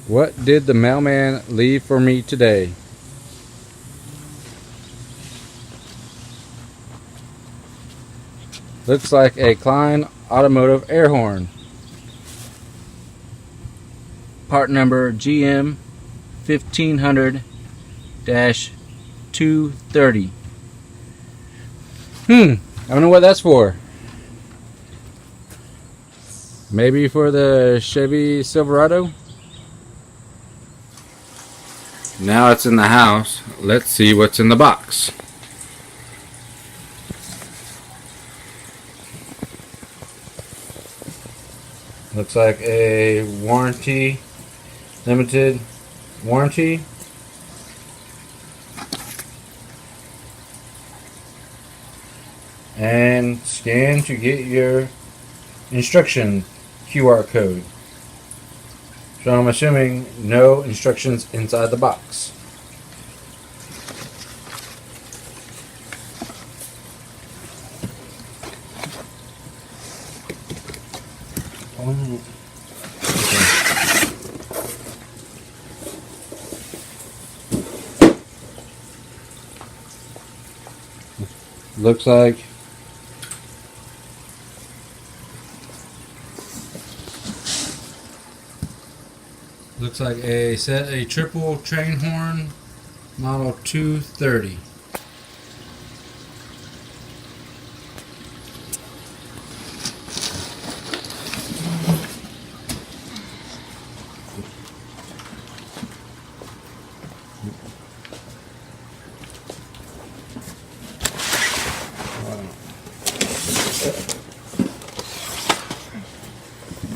What did the mailman leave for me today? Looks like a Kleinn automotive air horn. Part number GM1500-230. I don't know what that's for. Maybe for the Chevy Silverado? Now it's in the house. Let's see what's in the box. Looks like a warranty, limited warranty. And scan to get your instruction QR code. So I'm assuming no instructions inside the box. Okay. Looks like a triple train horn model 230.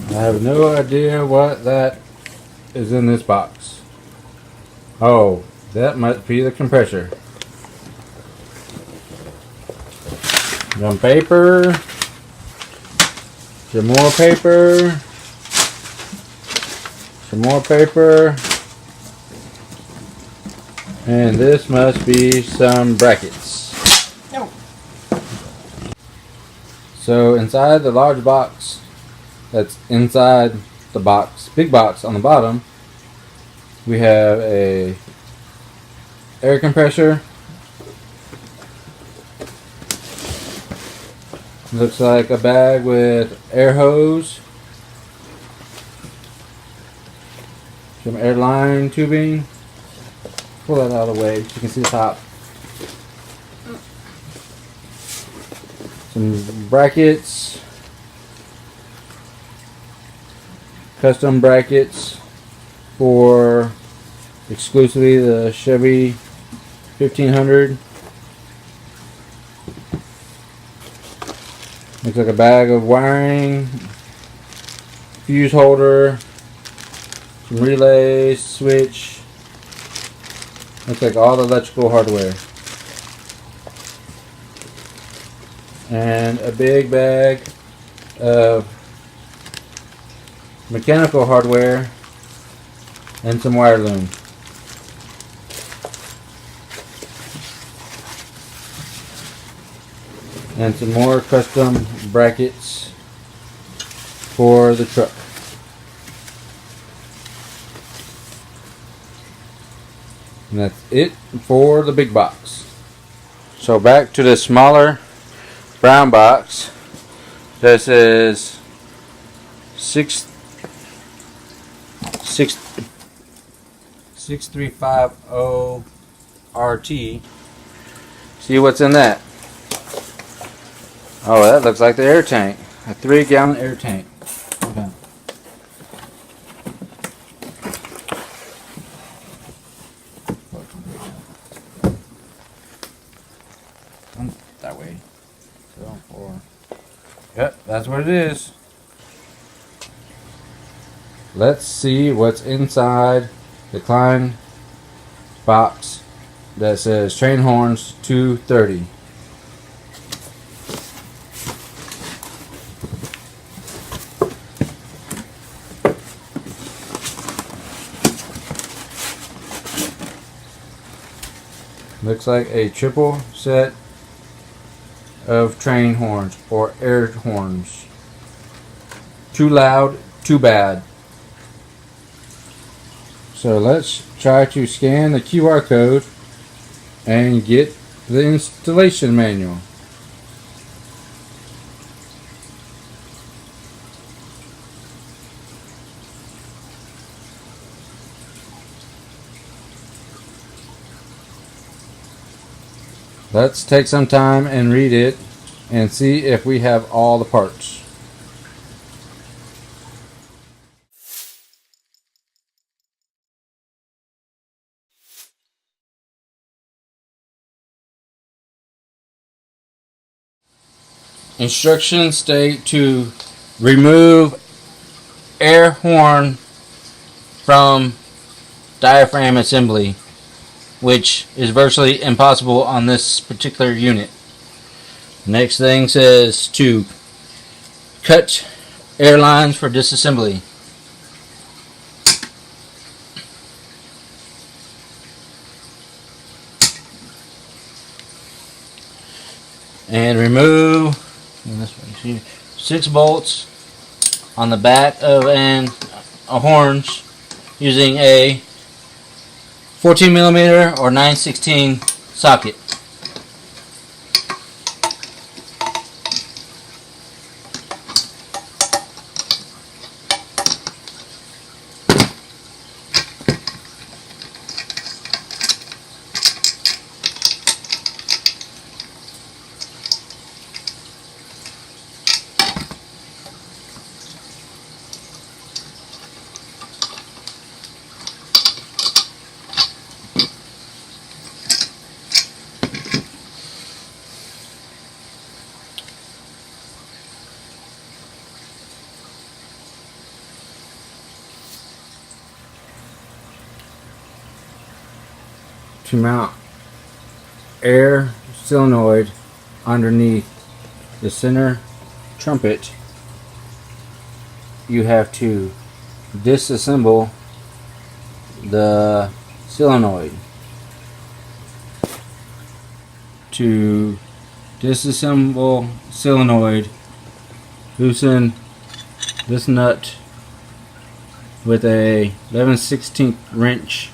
I have no idea what that is in this box. Oh, that must be the compressor. Some paper. Some more paper. Some more paper. And this must be some brackets. No. So inside the large box, that's inside the box, big box on the bottom, we have a air compressor. Looks like a bag with air hose, some airline tubing. Pull that out of the way so you can see the top. Some brackets, custom brackets for exclusively the Chevy 1500. Looks like a bag of wiring, fuse holder, some relays, switch. Looks like all the electrical hardware. And a big bag of mechanical hardware and some wire loom. And some more custom brackets for the truck. And that's it for the big box. So back to the smaller brown box. This is 6350 RT. See what's in that. Oh, that looks like the air tank. A 3-gallon air tank. Okay. That way. Yep, that's what it is. Let's see what's inside the Kleinn box that says Train Horns 230. Looks like a triple set of train horns or air horns. Too loud, too bad. So let's try to scan the QR code and get the installation manual. Let's take some time and read it and see if we have all the parts. Instructions state to remove air horn from diaphragm assembly, which is virtually impossible on this particular unit. Next thing says to cut air lines for disassembly. And remove 6 bolts on the back of a horns using a 14mm or 9/16 socket. To mount air solenoid underneath the center trumpet, you have to disassemble the solenoid. To disassemble solenoid, loosen this nut with a 11/16 wrench.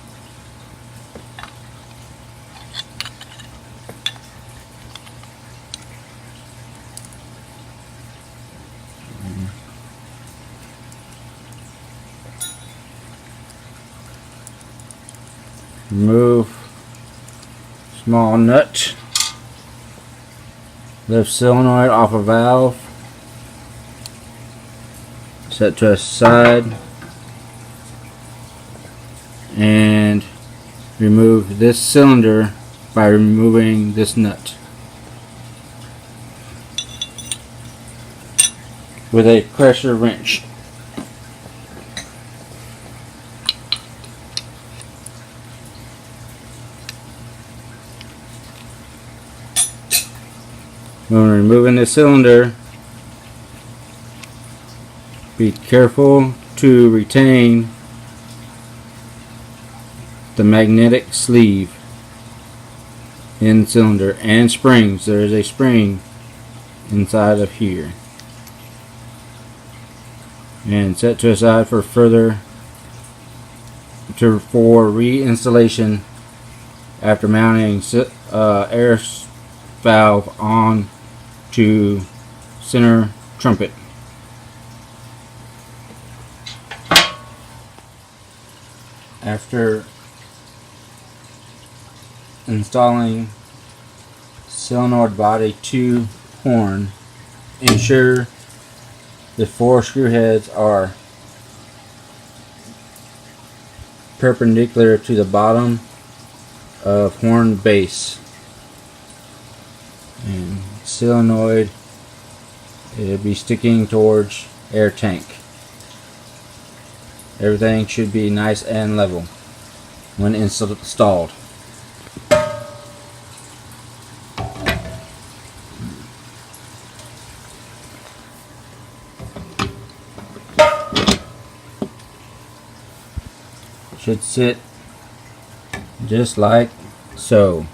Remove small nut. Lift solenoid off a valve. Set to a side. And remove this cylinder by removing this nut with a pressure wrench. When removing the cylinder, be careful to retain the magnetic sleeve in the cylinder and springs. There is a spring inside of here. And set to aside for further for reinstallation after mounting air valve on to center trumpet. After installing solenoid body to horn, ensure the 4 screw heads are perpendicular to the bottom of horn base. And solenoid, it'll be sticking towards air tank. Everything should be nice and level when installed. Should sit just like so.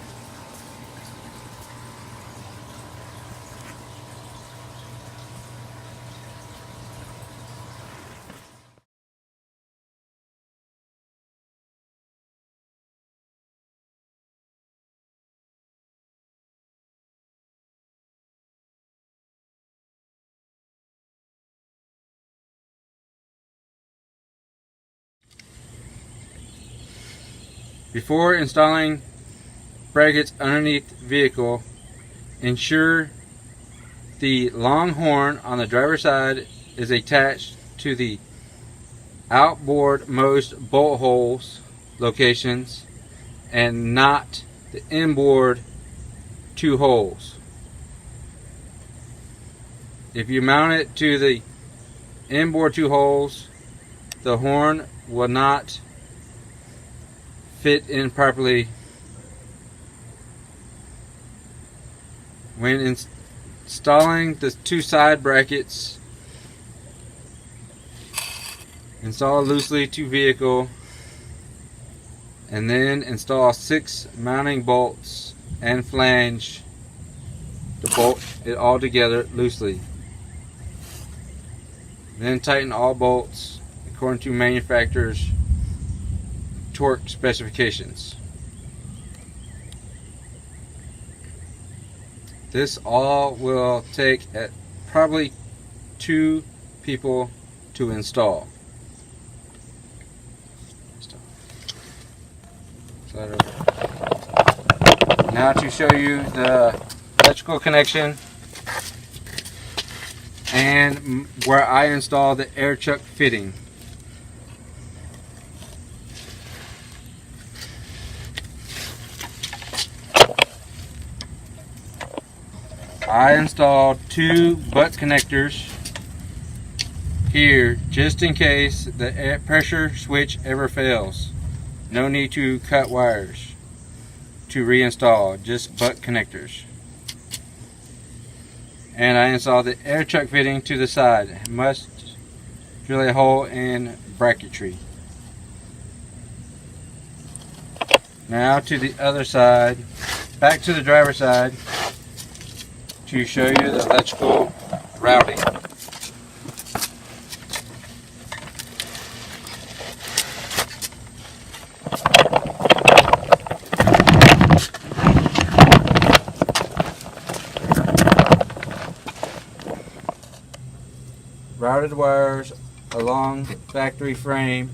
Before installing brackets underneath the vehicle, ensure the long horn on the driver's side is attached to the outboard most bolt holes locations and not the inboard 2 holes. If you mount it to the inboard 2 holes, the horn will not fit in properly. When installing the 2 side brackets, install loosely to vehicle and then install 6 mounting bolts and flange to bolt it all together loosely. Then tighten all bolts according to manufacturer's torque specifications. This all will take at probably 2 people to install. Now to show you the electrical connection and where I install the air chuck fitting. I installed 2 butt connectors here just in case the air pressure switch ever fails. No need to cut wires to reinstall, just butt connectors. And I installed the air chuck fitting to the side. Must drill a hole in bracketry. Now to the other side, back to the driver's side to show you the electrical routing. Routed wires along factory frame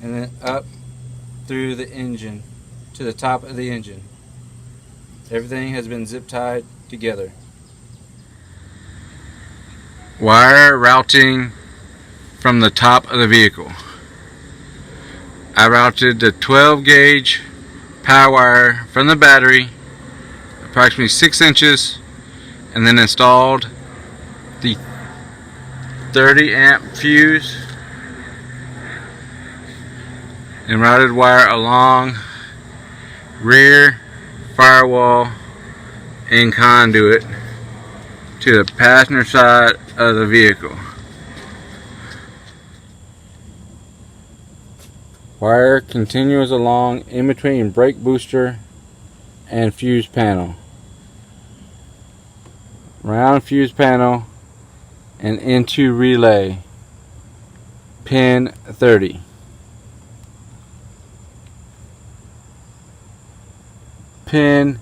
and then up through the engine to the top of the engine. Everything has been zip tied together. Wire routing from the top of the vehicle. I routed the 12 gauge power wire from the battery approximately 6 inches and then installed the 30 amp fuse and routed wire along rear firewall and conduit to the passenger side of the vehicle. Wire continues along in between brake booster and fuse panel. Round fuse panel and into relay pin 30. Pin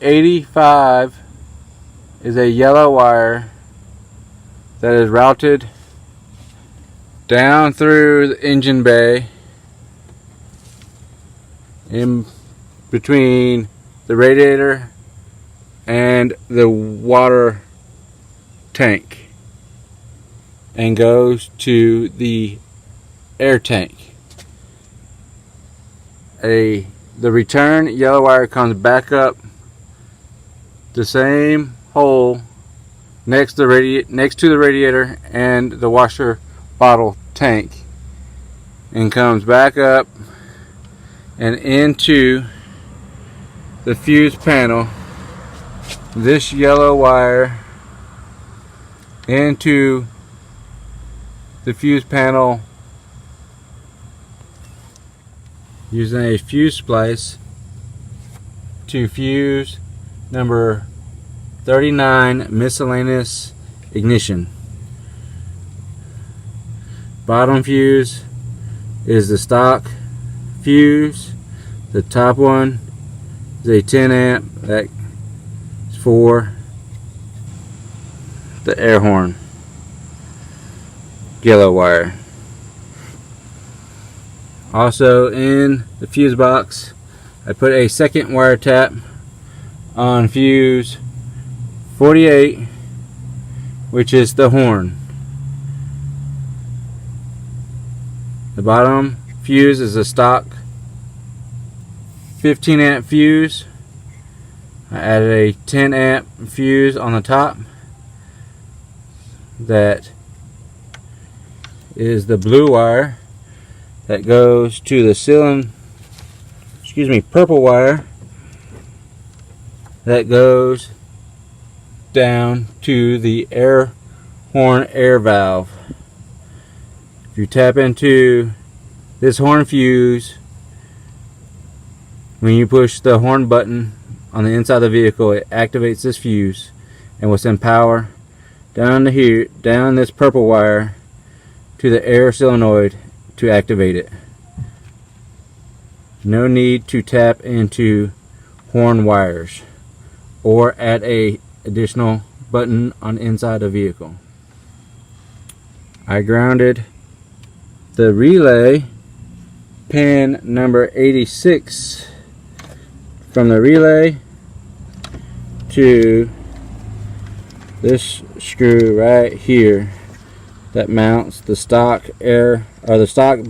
85 is a yellow wire that is routed down through the engine bay in between the radiator and the water tank and goes to the air tank. The return yellow wire comes back up the same hole next to the radiator and the washer bottle tank and comes back up and into the fuse panel. This yellow wire into the fuse panel using a fuse splice to fuse number 39 miscellaneous ignition. Bottom fuse is the stock fuse. The top one is a 10 amp that is for the air horn yellow wire. Also in the fuse box, I put a second wire tap on fuse 48, which is the horn. The bottom fuse is a stock 15 amp fuse. I added a 10 amp fuse on the top. That is the blue wire that goes to the purple wire that goes down to the air horn air valve. If you tap into this horn fuse, when you push the horn button on the inside of the vehicle, it activates this fuse and will send power down to here, down this purple wire to the air solenoid to activate it. No need to tap into horn wires or add a additional button on the inside of the vehicle. I grounded the relay pin number 86 from the relay to this screw right here that mounts the stock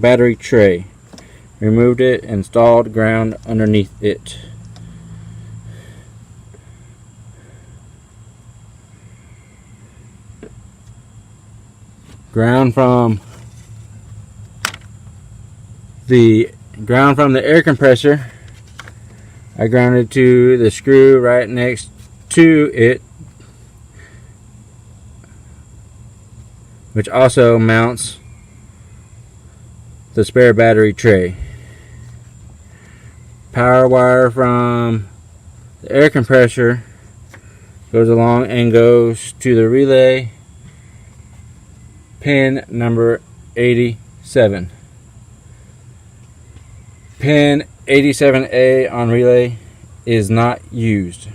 battery tray. Removed it, installed ground underneath it. Ground from the air compressor, I grounded to the screw right next to it, which also mounts the spare battery tray. Power wire from the air compressor goes along and goes to the relay pin number 87. Pin 87A on relay is not used.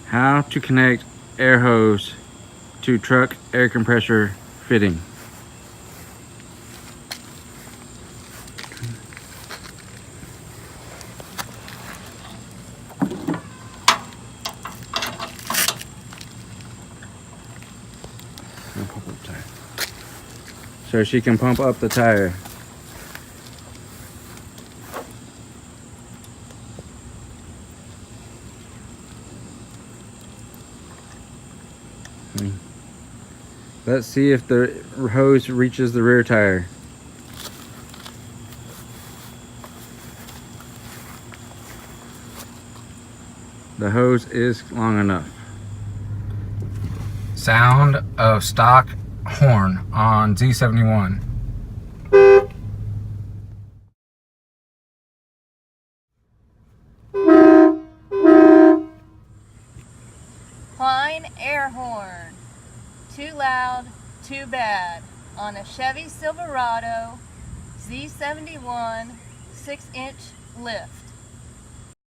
How to connect air hose to truck air compressor fitting. So she can pump up the tire. Let's see if the hose reaches the rear tire. The hose is long enough. Sound of stock horn on Z71. Kleinn Air Horn. Too loud, too bad. on a Chevy Silverado Z71 6-inch lift.